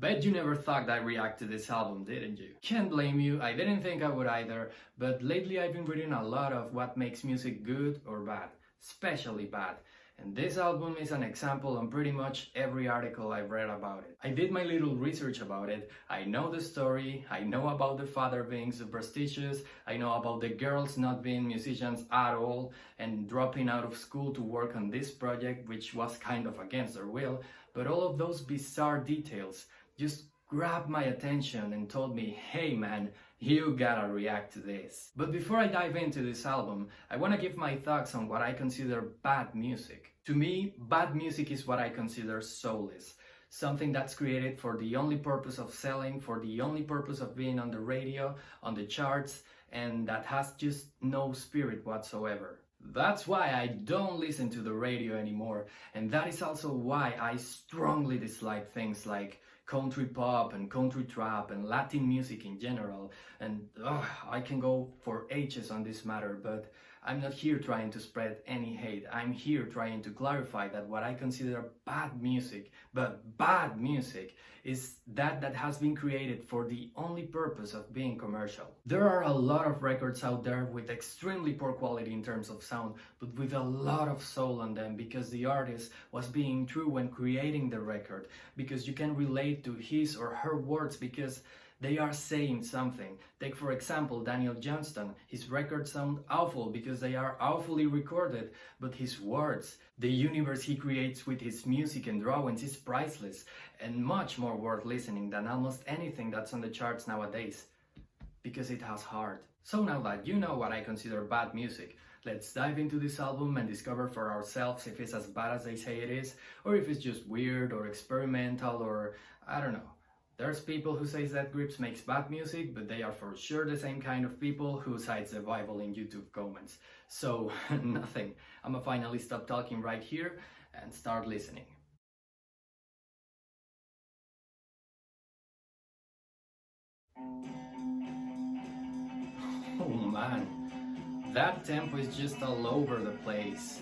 Bet you never thought I'd react to this album, didn't you? Can't blame you, I didn't think I would either, but lately I've been reading a lot of what makes music good or bad, especially bad. And this album is an example on pretty much every article I've read about it. I did my little research about it, I know the story, I know about the father being superstitious, I know about the girls not being musicians at all and dropping out of school to work on this project, which was kind of against their will, but all of those bizarre details just grabbed my attention and told me, hey man, you gotta react to this. But before I dive into this album, I wanna give my thoughts on what I consider bad music. To me, bad music is what I consider soulless. Something that's created for the only purpose of selling, for the only purpose of being on the radio, on the charts, and that has just no spirit whatsoever. That's why I don't listen to the radio anymore, and that is also why I strongly dislike things like country pop and country trap and Latin music in general, and I can go for ages on this matter, but I'm not here trying to spread any hate. I'm here trying to clarify that what I consider bad music, but bad music, is that has been created for the only purpose of being commercial. There are a lot of records out there with extremely poor quality in terms of sound, but with a lot of soul on them because the artist was being true when creating the record, because you can relate to his or her words because they are saying something. Take for example Daniel Johnston. His records sound awful because they are awfully recorded, but his words, the universe he creates with his music and drawings is priceless and much more worth listening than almost anything that's on the charts nowadays, because it has heart. So now that you know what I consider bad music, let's dive into this album and discover for ourselves if it's as bad as they say it is, or if it's just weird or experimental, or I don't know. There's people who say that Grips makes bad music, but they are for sure the same kind of people who cites the Bible in YouTube comments. So, nothing. I'ma finally stop talking right here and start listening. Oh man, that tempo is just all over the place.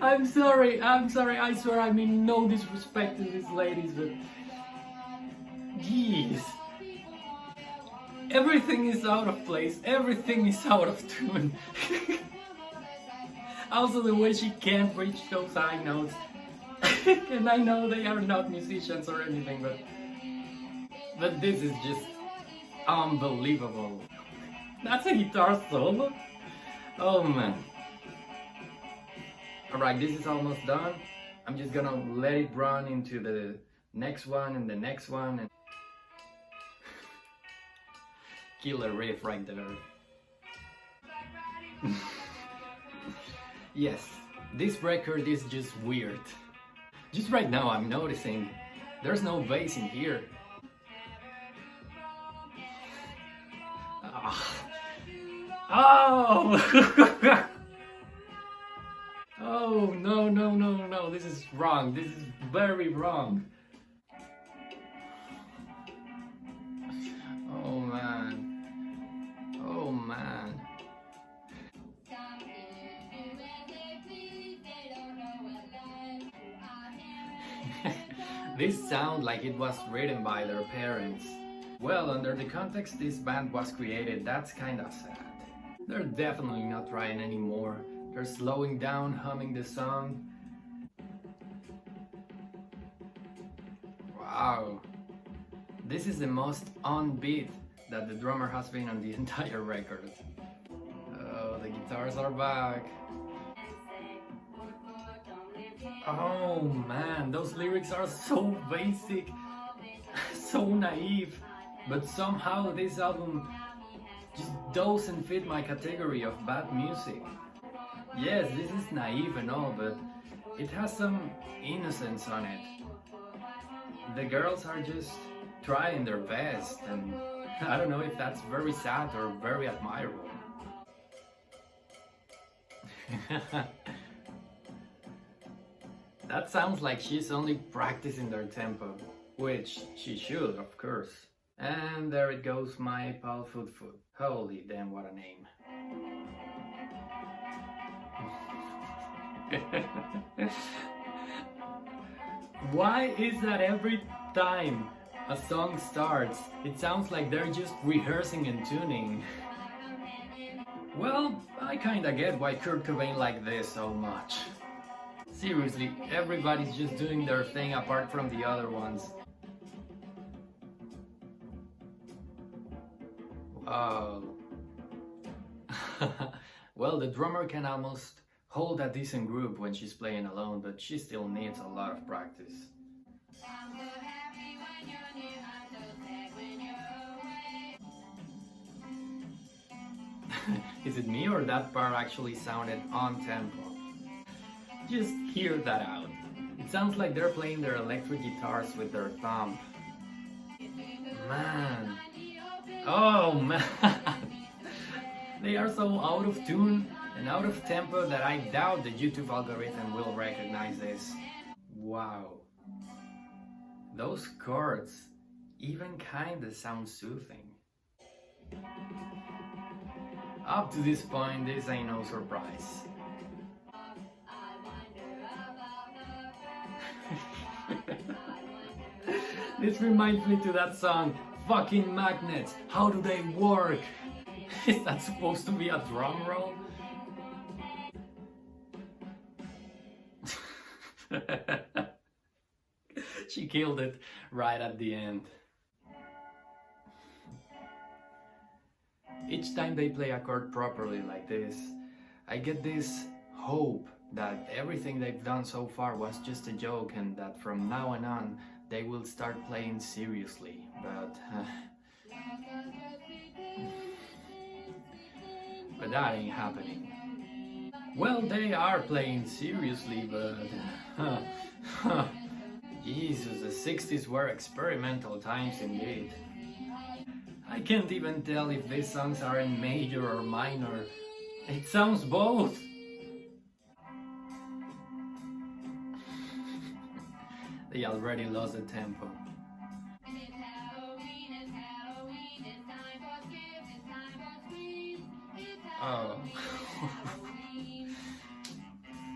I'm sorry, I swear I mean no disrespect to these ladies, but jeez. Everything is out of place, everything is out of tune. Also the way she can't reach those high notes. And I know they are not musicians or anything, but this is just unbelievable. That's a guitar solo? Oh man. Alright, this is almost done. I'm just gonna let it run into the next one and the next one. And killer riff right there. Yes, this record is just weird. Just right now I'm noticing there's no bass in here. Oh! Oh, no, this is wrong. This is very wrong. Oh man. Oh man. This sounds like it was written by their parents. Well, under the context this band was created, that's kinda sad. They're definitely not trying anymore. They're slowing down, humming the song. Wow. This is the most on beat that the drummer has been on the entire record. Oh, the guitars are back. Oh man, those lyrics are so basic, so naive, but somehow this album just doesn't fit my category of bad music. Yes, this is naive and all, but it has some innocence on it. The girls are just trying their best, and I don't know if that's very sad or very admirable. That sounds like she's only practicing their tempo, which she should, of course. And there it goes, my pal Foot Foot. Holy damn, what a name. Why is that every time a song starts, it sounds like they're just rehearsing and tuning? Well, I kinda get why Kurt Cobain liked this so much. Seriously, everybody's just doing their thing apart from the other ones. Wow. Well, the drummer can almost hold a decent group when she's playing alone, but she still needs a lot of practice. Is it me or that part actually sounded on tempo? Just hear that out. It sounds like they're playing their electric guitars with their thumb. Man. Oh man. They are so out of tune and out of tempo that I doubt the YouTube algorithm will recognize this. Wow. Those chords even kinda sound soothing. Up to this point, this ain't no surprise. This reminds me to that song, Fucking Magnets, How Do They Work? Is that supposed to be a drum roll? She killed it right at the end. Each time they play a chord properly like this, I get this hope that everything they've done so far was just a joke and that from now on they will start playing seriously, but that ain't happening. Well, they are playing seriously, but Jesus, the 60s were experimental times indeed. I can't even tell if these songs are in major or minor. It sounds both. They already lost the tempo. Oh.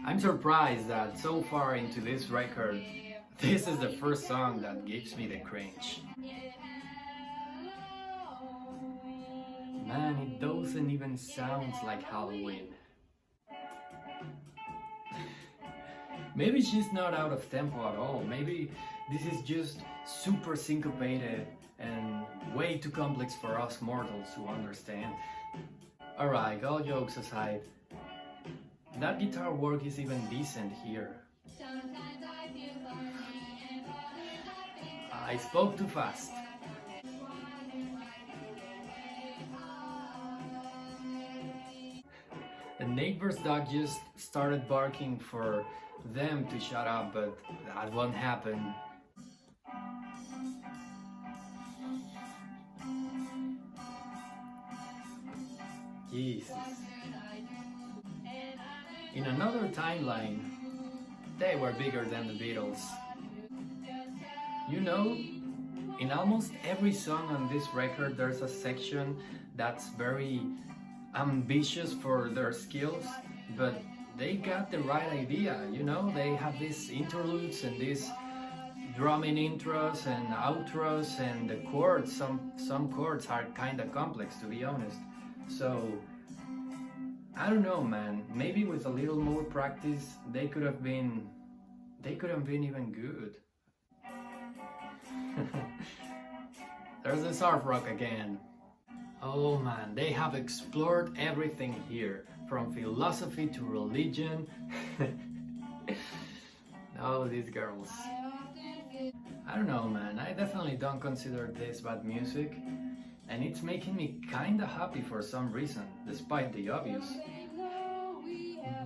I'm surprised that so far into this record, this is the first song that gives me the cringe. Man, it doesn't even sound like Halloween. Maybe she's not out of tempo at all. Maybe this is just super syncopated and way too complex for us mortals to understand. Alright, all jokes aside, that guitar work is even decent here. I spoke too fast. The neighbor's dog just started barking for them to shut up, but that won't happen. Jesus. In another timeline, they were bigger than the Beatles. You know, in almost every song on this record there's a section that's very ambitious for their skills, but they got the right idea, you know? They have these interludes and these drumming intros and outros, and the chords, some chords are kind of complex, to be honest. So I don't know, man, maybe with a little more practice they could have been even good. There's the surf rock again. Oh man, they have explored everything here, from philosophy to religion. Oh, these girls. I don't know, man, I definitely don't consider this bad music, and it's making me kinda happy for some reason, despite the obvious.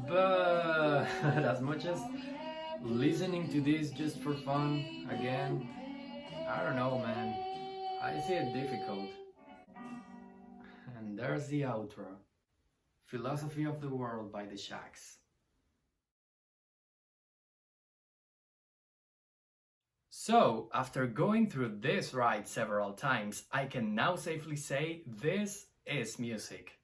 But as much as listening to this just for fun, again, I don't know, man, I see it difficult. And there's the outro. Philosophy of the World by the Shaggs. So, after going through this ride several times, I can now safely say this is music.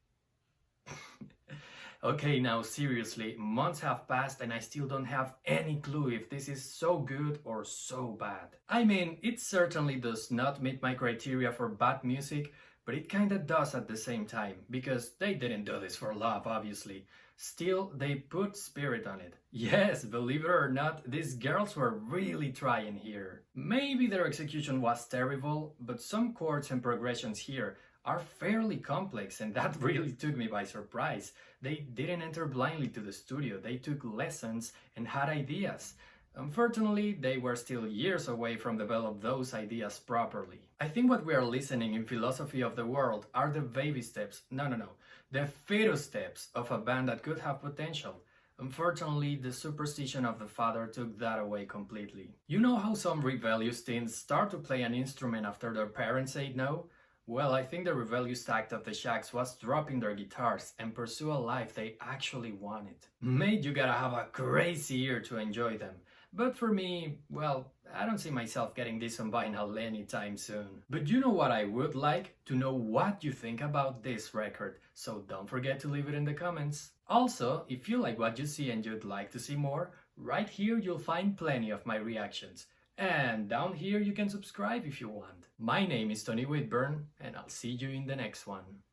Okay, now seriously, months have passed and I still don't have any clue if this is so good or so bad. I mean, it certainly does not meet my criteria for bad music, but it kinda does at the same time, because they didn't do this for love, obviously. Still, they put spirit on it. Yes, believe it or not, these girls were really trying here. Maybe their execution was terrible, but some chords and progressions here are fairly complex, and that really took me by surprise. They didn't enter blindly to the studio, they took lessons and had ideas. Unfortunately, they were still years away from develop those ideas properly. I think what we are listening in Philosophy of the World are the baby steps, no, the fetus steps of a band that could have potential. Unfortunately, the superstition of the father took that away completely. You know how some rebellious teens start to play an instrument after their parents say no? Well, I think the rebellious act of the Shaggs was dropping their guitars and pursue a life they actually wanted. Mate, you gotta have a crazy ear to enjoy them. But for me, well, I don't see myself getting this on vinyl anytime soon. But you know what I would like? To know what you think about this record, so don't forget to leave it in the comments. Also, if you like what you see and you'd like to see more, right here you'll find plenty of my reactions. And down here you can subscribe if you want. My name is Tony Whitburn, and I'll see you in the next one.